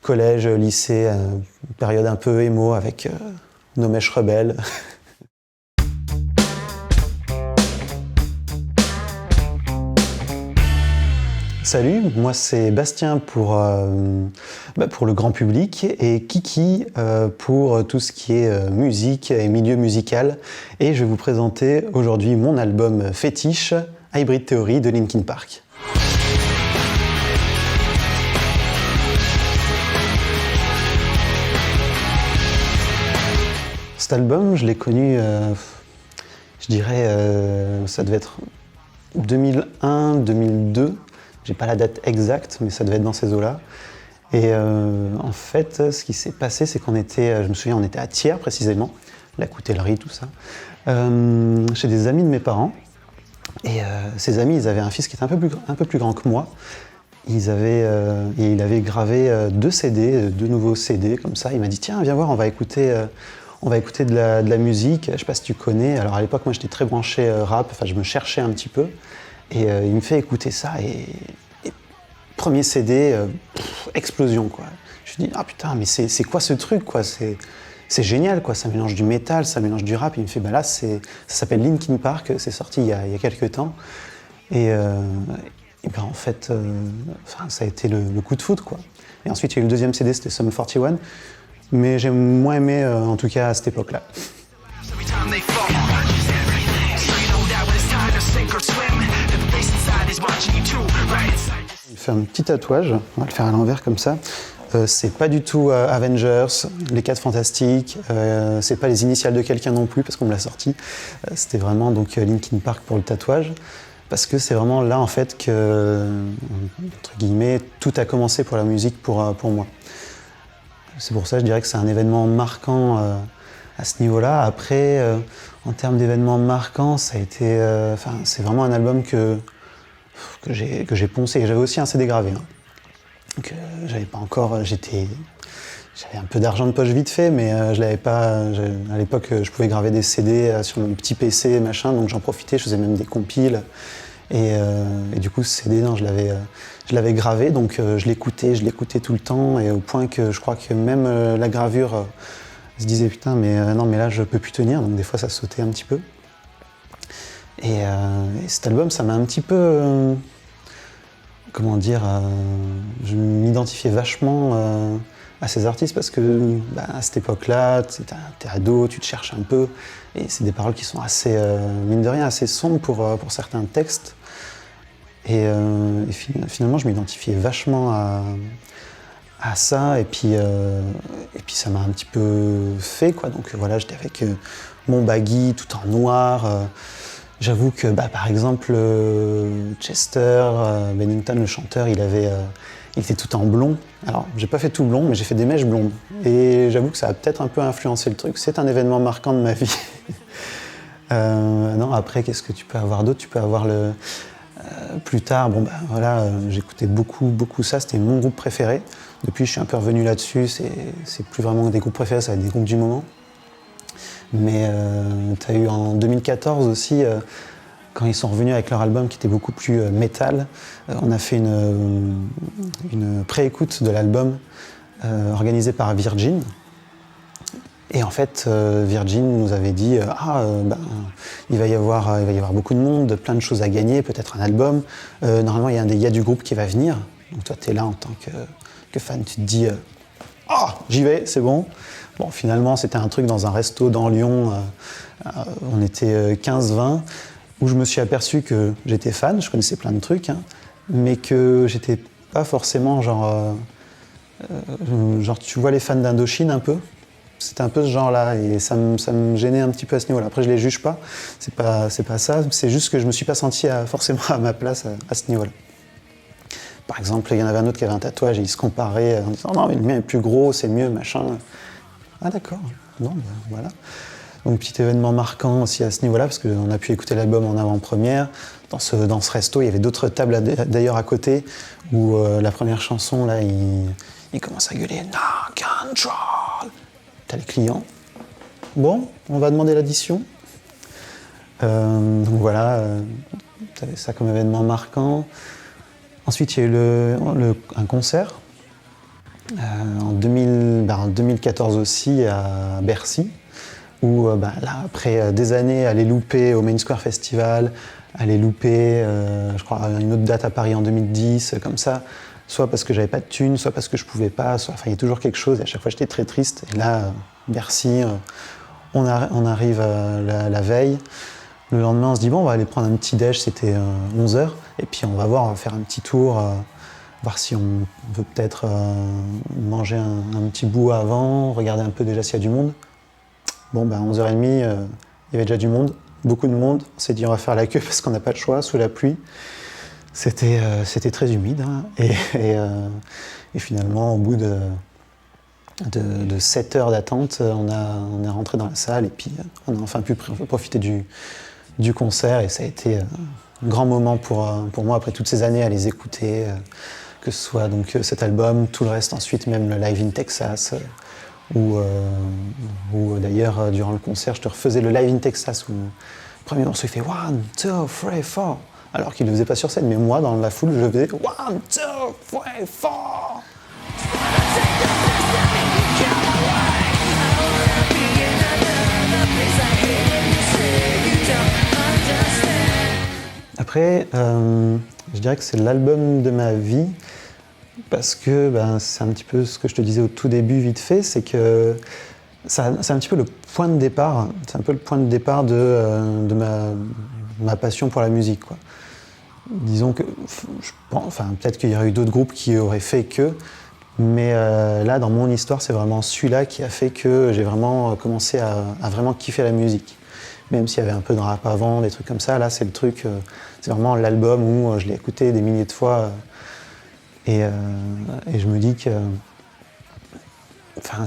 collège, lycée, une période un peu émo avec nos mèches rebelles. Salut, moi c'est Bastien pour le grand public et Kiki pour tout ce qui est musique et milieu musical. Et je vais vous présenter aujourd'hui mon album fétiche, Hybrid Theory de Linkin Park. Cet album, je l'ai connu, je dirais, ça devait être 2001, 2002. J'ai pas la date exacte, mais ça devait être dans ces eaux-là. Et en fait, ce qui s'est passé, c'est qu'on était, je me souviens, on était à Thiers précisément, la coutellerie, tout ça, chez des amis de mes parents. Et ces amis, ils avaient un fils qui était un peu plus grand que moi. Et il avait gravé 2 CD, 2 nouveaux CD comme ça. Il m'a dit tiens, viens voir, on va écouter de la musique. Je sais pas si tu connais. Alors à l'époque, moi, j'étais très branché rap. Enfin, je me cherchais un petit peu. Et il me fait écouter ça et premier CD, explosion quoi. Je me dis ah putain mais c'est quoi ce truc quoi, c'est génial quoi, ça mélange du métal, ça mélange du rap. Il me fait bah là ça s'appelle Linkin Park, c'est sorti il y a quelques temps et ben en fait ça a été le coup de foudre quoi. Et ensuite il y a eu le deuxième CD, c'était Sum 41, mais j'ai moins aimé en tout cas à cette époque-là. Il fait un petit tatouage, on va le faire à l'envers comme ça. C'est pas du tout Avengers, les 4 Fantastiques, c'est pas les initiales de quelqu'un non plus parce qu'on me l'a sorti. C'était vraiment donc Linkin Park pour le tatouage, parce que c'est vraiment là en fait que, entre guillemets, tout a commencé pour la musique pour moi. C'est pour ça que je dirais que c'est un événement marquant à ce niveau-là. Après, en termes d'événements marquants, ça a été, c'est vraiment un album que j'ai poncé. J'avais aussi un CD gravé. Hein. Donc, j'avais pas encore, j'avais un peu d'argent de poche vite fait, mais je l'avais pas. À l'époque, je pouvais graver des CD sur mon petit PC, machin, donc j'en profitais. Je faisais même des compiles. Et du coup, ce CD, non, je l'avais gravé, donc je l'écoutais tout le temps, et au point que je crois que même la gravure se disait putain, mais non, mais là, je peux plus tenir. Donc des fois, ça sautait un petit peu. Et cet album, ça m'a un petit peu, comment dire, je m'identifiais vachement à ces artistes parce que à cette époque-là, t'es ado, tu te cherches un peu, et c'est des paroles qui sont assez, mine de rien, assez sombres pour certains textes. Et finalement, je m'identifiais vachement à ça, et puis ça m'a un petit peu fait, quoi. Donc voilà, j'étais avec mon baggy tout en noir. J'avoue que, par exemple, Chester Bennington, le chanteur, il était tout en blond. Alors, j'ai pas fait tout blond, mais j'ai fait des mèches blondes. Et j'avoue que ça a peut-être un peu influencé le truc. C'est un événement marquant de ma vie. Non, après, qu'est-ce que tu peux avoir d'autre ? Tu peux avoir plus tard, j'écoutais beaucoup ça. C'était mon groupe préféré. Depuis, je suis un peu revenu là-dessus. C'est plus vraiment des groupes préférés, ça va être des groupes du moment. Mais tu as eu en 2014 aussi, quand ils sont revenus avec leur album qui était beaucoup plus métal, on a fait une pré-écoute de l'album organisée par Virgin. Et en fait, Virgin nous avait dit il va y avoir beaucoup de monde, plein de choses à gagner, peut-être un album. Normalement, il y a un des gars du groupe qui va venir. Donc toi, tu es là en tant que fan, tu te dis j'y vais, c'est bon. Bon, finalement, c'était un truc dans un resto dans Lyon, on était 15-20, où je me suis aperçu que j'étais fan, je connaissais plein de trucs, hein, mais que j'étais pas forcément genre tu vois les fans d'Indochine un peu, c'était un peu ce genre-là, et ça me gênait un petit peu à ce niveau-là. Après, je les juge pas, c'est pas ça, c'est juste que je me suis pas senti forcément à ma place à ce niveau-là. Par exemple, il y en avait un autre qui avait un tatouage et il se comparait en disant non, mais le mien est plus gros, c'est mieux, machin. Ah d'accord, non, voilà. Donc petit événement marquant aussi à ce niveau-là, parce qu'on a pu écouter l'album en avant-première. Dans ce resto, il y avait d'autres tables d'ailleurs à côté, où la première chanson, là, il commence à gueuler « No control !» T'as les clients. Bon, on va demander l'addition. Donc voilà, t'avais ça comme événement marquant. Ensuite, il y a eu un concert En 2014 aussi à Bercy, où là, après des années à les louper au Main Square Festival, à les louper, je crois, une autre date à Paris en 2010, comme ça, soit parce que j'avais pas de thunes, soit parce que je pouvais pas, enfin il y a toujours quelque chose, et à chaque fois j'étais très triste. Et là, Bercy, on arrive la veille. Le lendemain, on se dit, bon, on va aller prendre un petit déj, c'était 11h, et puis on va voir, on va faire un petit tour, voir si on veut peut-être manger un petit bout avant, regarder un peu déjà s'il y a du monde. Bon, 11h30, il y avait déjà du monde, beaucoup de monde. On s'est dit, on va faire la queue parce qu'on n'a pas de choix, sous la pluie. C'était très humide, hein, et finalement, au bout de 7 heures d'attente, on est rentré dans la salle, et puis on a enfin pu profiter du concert, et ça a été un grand moment pour moi après toutes ces années à les écouter, que ce soit donc cet album, tout le reste ensuite, même le Live in Texas, où d'ailleurs durant le concert je te refaisais le Live in Texas où le premier morceau il fait 1, 2, 3, 4, alors qu'il ne le faisait pas sur scène, mais moi dans la foule je faisais 1, 2, 3, 4. Après, je dirais que c'est l'album de ma vie, parce que c'est un petit peu ce que je te disais au tout début, vite fait, c'est que c'est un petit peu le point de départ, c'est un peu le point de départ de ma passion pour la musique, quoi. Disons que, peut-être qu'il y aurait eu d'autres groupes qui auraient fait que, mais là, dans mon histoire, c'est vraiment celui-là qui a fait que j'ai vraiment commencé à vraiment kiffer la musique. Même s'il y avait un peu de rap avant, des trucs comme ça, là c'est le truc, c'est vraiment l'album où je l'ai écouté des milliers de fois, et je me dis que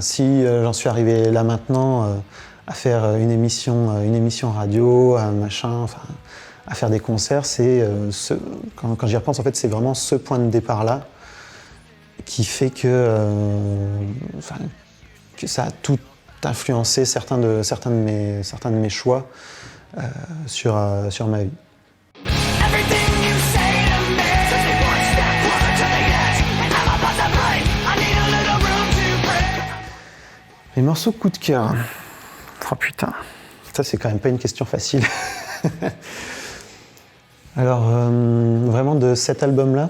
si j'en suis arrivé là maintenant à faire une émission radio, à faire des concerts, c'est quand j'y repense, en fait, c'est vraiment ce point de départ-là qui fait que ça a tout influencé certains de mes choix sur ma vie. Les morceaux coup de cœur. Oh putain, ça c'est quand même pas une question facile. Alors, vraiment de cet album-là,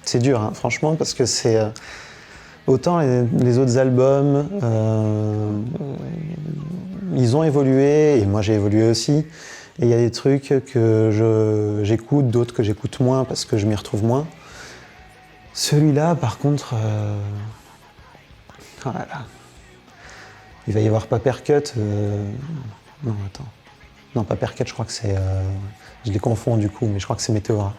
c'est dur, hein, franchement, parce que c'est... autant les autres albums, ils ont évolué, et moi j'ai évolué aussi. Et il y a des trucs que j'écoute, d'autres que j'écoute moins parce que je m'y retrouve moins. Celui-là, par contre, oh là là. Il va y avoir Papercut. Non, attends. Non, Papercut, je crois que c'est... je les confonds du coup, mais je crois que c'est Météora.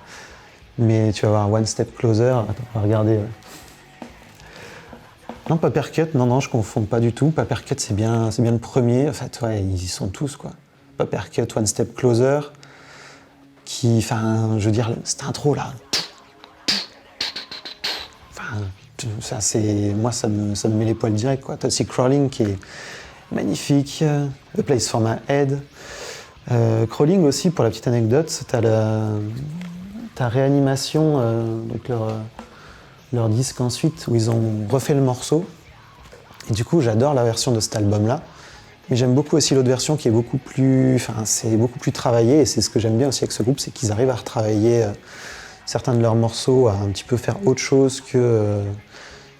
Mais tu vas voir One Step Closer. Attends, on va regarder. Non, Papercut, non, je confonds pas du tout. Papercut, c'est bien le premier. En fait, ouais, ils y sont tous, quoi. Papercut, One Step Closer, je veux dire, cette intro là. Ça, moi, ça me met les poils direct, quoi. T'as aussi Crawling qui est magnifique, A Place for My Head. Crawling aussi, pour la petite anecdote, t'as Réanimation, donc leur disque ensuite, où ils ont refait le morceau. Et du coup, j'adore la version de cet album-là. Mais j'aime beaucoup aussi l'autre version qui est beaucoup plus travaillé. Et c'est ce que j'aime bien aussi avec ce groupe, c'est qu'ils arrivent à retravailler certains de leurs morceaux, à un petit peu faire autre chose que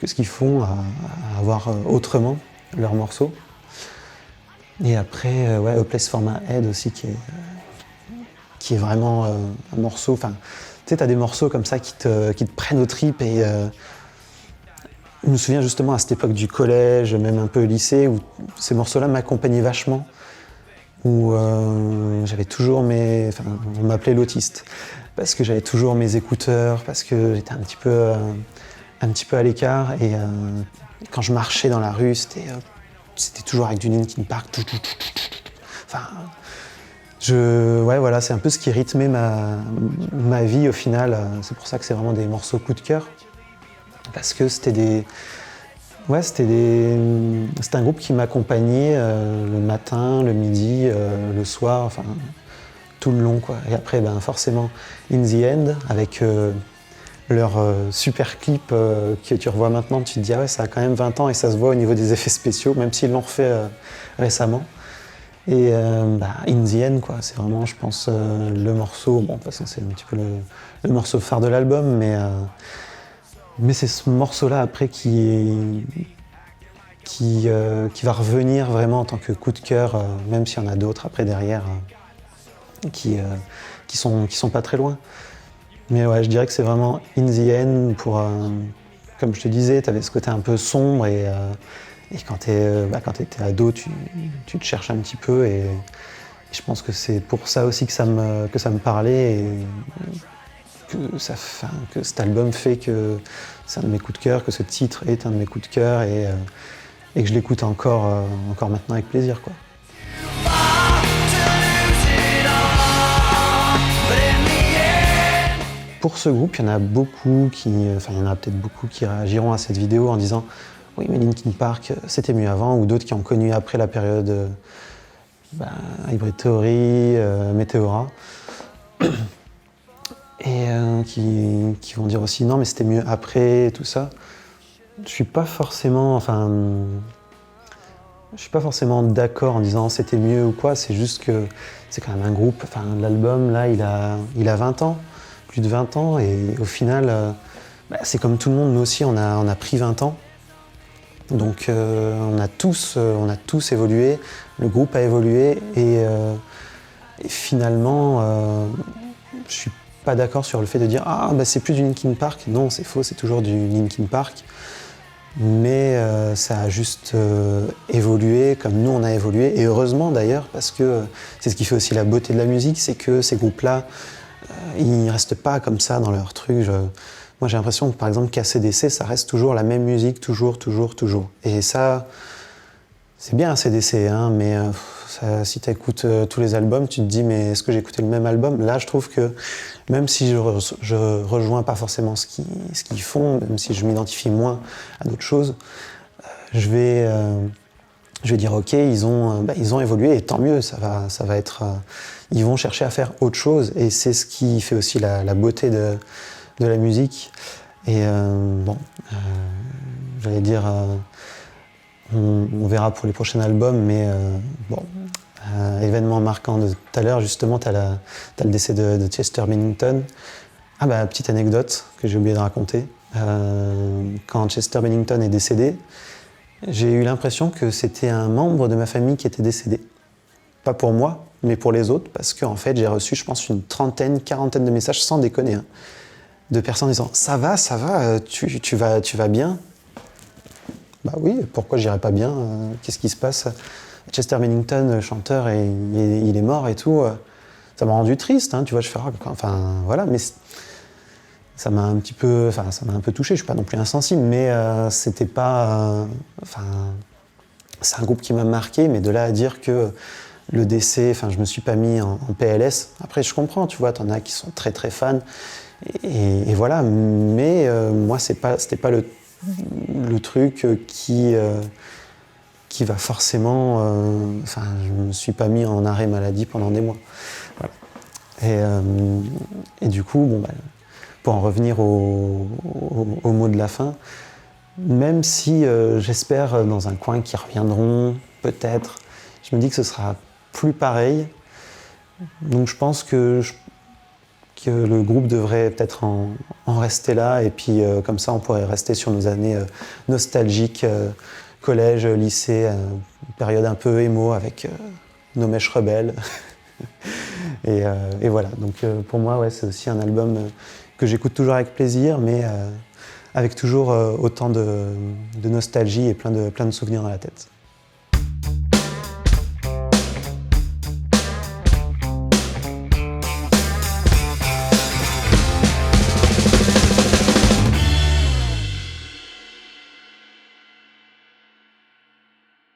ce qu'ils font, à avoir autrement leurs morceaux. Et après, A Place for My Head aussi, qui est vraiment un morceau... Tu sais, t'as des morceaux comme ça qui te prennent aux tripes, et je me souviens justement à cette époque du collège, même un peu au lycée, où ces morceaux-là m'accompagnaient vachement, où j'avais toujours on m'appelait l'autiste, parce que j'avais toujours mes écouteurs, parce que j'étais un petit peu à l'écart, et quand je marchais dans la rue, c'était toujours avec du Linkin Park. Voilà, c'est un peu ce qui rythmait ma vie au final. C'est pour ça que c'est vraiment des morceaux coup de cœur. Parce que c'était un groupe qui m'accompagnait le matin, le midi, le soir, tout le long, quoi. Et après, forcément, In the End, avec leur super clip que tu revois maintenant, tu te dis ah ouais, ça a quand même 20 ans et ça se voit au niveau des effets spéciaux, même s'ils l'ont refait récemment. Et In the End, quoi, c'est vraiment, je pense, le morceau, bon, de toute façon, c'est un petit peu le morceau phare de l'album, mais c'est ce morceau-là après qui va revenir vraiment en tant que coup de cœur, même s'il y en a d'autres après derrière qui sont pas très loin. Mais ouais, je dirais que c'est vraiment In the End pour, comme je te disais, tu avais ce côté un peu sombre et quand t'étais ado, tu te cherches un petit peu et je pense que c'est pour ça aussi que ça me parlait et que cet album fait que c'est un de mes coups de cœur, que ce titre est un de mes coups de cœur et que je l'écoute encore maintenant avec plaisir, quoi. Pour ce groupe, il y en a beaucoup il y en a peut-être beaucoup qui réagiront à cette vidéo en disant oui, mais Linkin Park, c'était mieux avant, ou d'autres qui ont connu après la période Hybrid Theory, Meteora, et qui vont dire aussi non, mais c'était mieux après, et tout ça. Je suis pas forcément d'accord en disant c'était mieux ou quoi, c'est juste que c'est quand même un groupe, l'album là, il a 20 ans, plus de 20 ans, et au final, c'est comme tout le monde, nous aussi on a pris 20 ans. Donc on a tous évolué, le groupe a évolué et finalement je suis pas d'accord sur le fait de dire ah c'est plus du Linkin Park. Non, c'est faux, c'est toujours du Linkin Park. Mais ça a juste évolué comme nous on a évolué, et heureusement d'ailleurs, parce que c'est ce qui fait aussi la beauté de la musique, c'est que ces groupes-là, ils restent pas comme ça dans leur truc. Moi j'ai l'impression que par exemple qu'ACDC, ça reste toujours la même musique, toujours. Et ça, c'est bien ACDC, hein, mais si tu écoutes tous les albums, tu te dis mais est-ce que j'ai écouté le même album? Là je trouve que même si je rejoins pas forcément ce qu'ils font, même si je m'identifie moins à d'autres choses, je vais dire ok, ils ont évolué et tant mieux, ça va être, ils vont chercher à faire autre chose et c'est ce qui fait aussi la beauté de la musique. Et j'allais dire, on verra pour les prochains albums, mais événement marquant de tout à l'heure, justement, t'as le décès de Chester Bennington. Petite anecdote que j'ai oublié de raconter. Quand Chester Bennington est décédé, j'ai eu l'impression que c'était un membre de ma famille qui était décédé. Pas pour moi, mais pour les autres, parce qu'en fait, j'ai reçu, je pense, une quarantaine de messages, sans déconner, hein, de personnes disant « Ça va, tu vas bien ?» Bah oui, pourquoi j'irais pas bien? Qu'est-ce qui se passe? Chester Bennington, chanteur, et il est mort et tout. Ça m'a rendu triste, hein, tu vois, je fais voilà, mais ça m'a un peu touché, je suis pas non plus insensible, mais c'était pas... c'est un groupe qui m'a marqué, mais de là à dire que le décès, je me suis pas mis en PLS. Après, je comprends, tu vois, t'en as qui sont très très fans, et voilà, mais moi, c'était pas le truc qui va forcément... je me suis pas mis en arrêt maladie pendant des mois. Voilà. Et du coup, pour en revenir au mot de la fin, même si j'espère dans un coin qu'ils reviendront, peut-être, je me dis que ce sera plus pareil. Donc je pense que le groupe devrait peut-être en rester là, et puis comme ça on pourrait rester sur nos années nostalgiques, collège, lycée, période un peu émo avec nos mèches rebelles. et voilà, donc pour moi ouais, c'est aussi un album que j'écoute toujours avec plaisir, mais avec toujours autant de nostalgie et plein de souvenirs dans la tête.